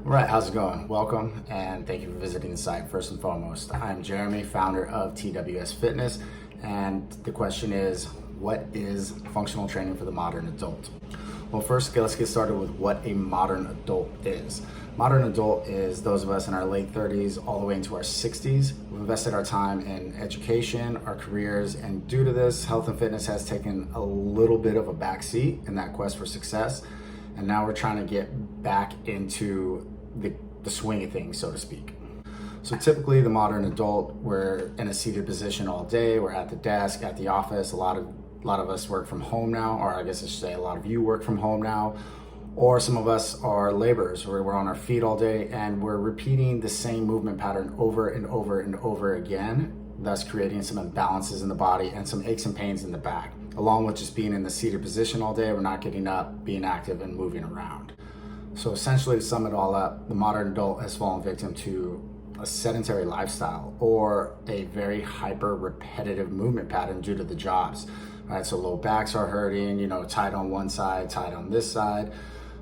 All right, how's it going? Welcome and thank you for visiting the site. First and foremost, I'm Jeremy, founder of TWS Fitness, and the question is, what is functional training for the modern adult? Well, first, let's get started with what a modern adult is. Modern adult is those of us in our late 30s all the way into our 60s. We've invested our time in education, our careers, and due to this, health and fitness has taken a little bit of a backseat in that quest for success. And now we're trying to get back into the swing of things, so to speak. So typically the modern adult, we're in a seated position all day, we're at the desk, at the office. A lot of us work from home now, or I guess I should say a lot of you work from home now, or some of us are laborers where we're on our feet all day and we're repeating the same movement pattern over and over and over again, thus creating some imbalances in the body and some aches and pains in the back. Along with just being in the seated position all day, we're not getting up, being active, and moving around. So essentially, to sum it all up, the modern adult has fallen victim to a sedentary lifestyle or a very hyper repetitive movement pattern due to the jobs, right? So low backs are hurting, tight on one side, tight on this side.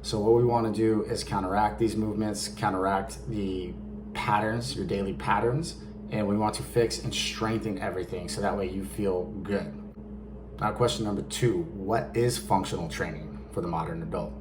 So what we want to do is counteract these movements, counteract the patterns, your daily patterns, and we want to fix and strengthen everything so that way you feel good. Now, question number 2, what is functional training for the modern adult?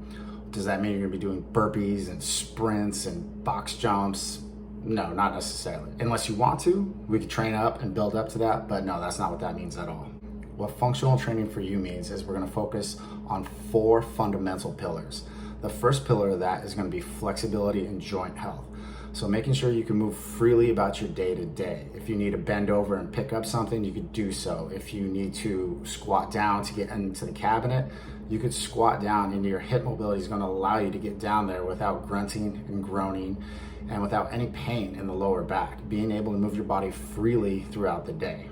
Does that mean you're gonna be doing burpees and sprints and box jumps? No, not necessarily. Unless you want to, we could train up and build up to that, but no, that's not what that means at all. What functional training for you means is we're gonna focus on 4 fundamental pillars. The first pillar of that is gonna be flexibility and joint health. So making sure you can move freely about your day to day. If you need to bend over and pick up something, you could do so. If you need to squat down to get into the cabinet, you could squat down, and your hip mobility is going to allow you to get down there without grunting and groaning and without any pain in the lower back, being able to move your body freely throughout the day.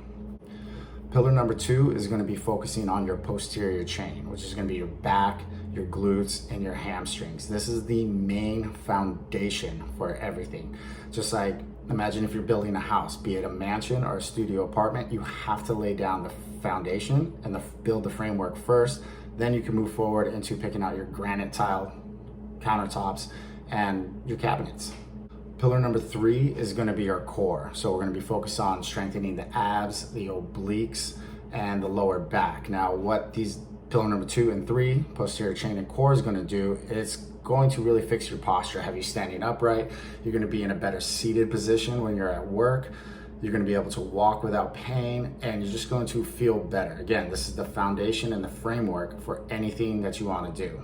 Pillar number 2 is going to be focusing on your posterior chain, which is going to be your back, your glutes, and your hamstrings. This is the main foundation for everything. Just like, imagine if you're building a house, be it a mansion or a studio apartment, you have to lay down the foundation and build the framework first. Then you can move forward into picking out your granite tile countertops and your cabinets. Pillar number 3 is going to be our core. So we're going to be focused on strengthening the abs, the obliques, and the lower back. Now, what these pillar number 2 and 3, posterior chain and core, is going to do, it's going to really fix your posture, have you standing upright. You're going to be in a better seated position when you're at work. You're going to be able to walk without pain, and you're just going to feel better. Again, this is the foundation and the framework for anything that you want to do.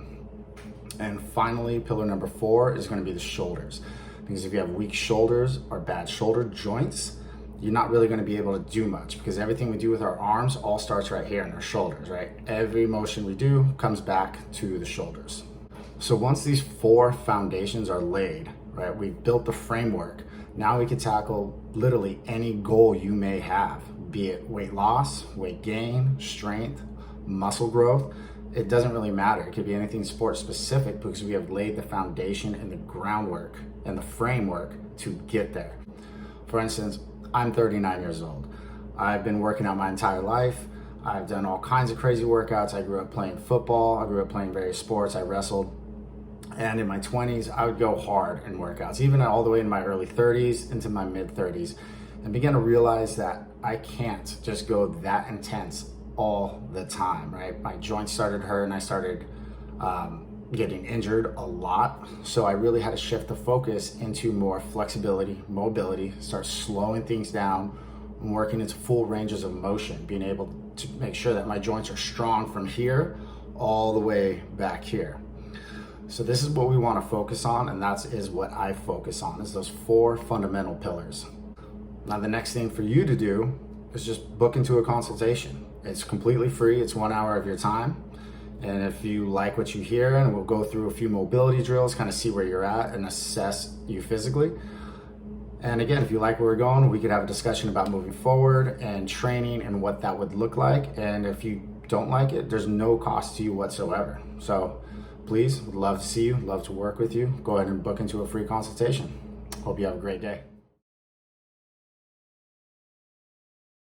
And finally, pillar number 4 is going to be the shoulders. Because if you have weak shoulders or bad shoulder joints, you're not really going to be able to do much, because everything we do with our arms all starts right here in our shoulders, right? Every motion we do comes back to the shoulders. So once these 4 foundations are laid, right, we've built the framework. Now we can tackle literally any goal you may have, be it weight loss, weight gain, strength, muscle growth. It doesn't really matter. It could be anything sport specific, because we have laid the foundation and the groundwork and the framework to get there. For instance, I'm 39 years old. I've been working out my entire life. I've done all kinds of crazy workouts. I grew up playing football. I grew up playing various sports. I wrestled. And in my 20s, I would go hard in workouts, even all the way in my early 30s into my mid 30s, and began to realize that I can't just go that intense all the time, right? My joints started hurting, I started getting injured a lot. So I really had to shift the focus into more flexibility, mobility, start slowing things down, and working into full ranges of motion, being able to make sure that my joints are strong from here all the way back here. So this is what we want to focus on, and that is what I focus on, is those 4 fundamental pillars. Now the next thing for you to do is just book into a consultation. It's completely free, it's 1 hour of your time. And if you like what you hear, and we'll go through a few mobility drills, kind of see where you're at and assess you physically. And again, if you like where we're going, we could have a discussion about moving forward and training and what that would look like. And if you don't like it, there's no cost to you whatsoever. So please, would love to see you, love to work with you. Go ahead and book into a free consultation. Hope you have a great day.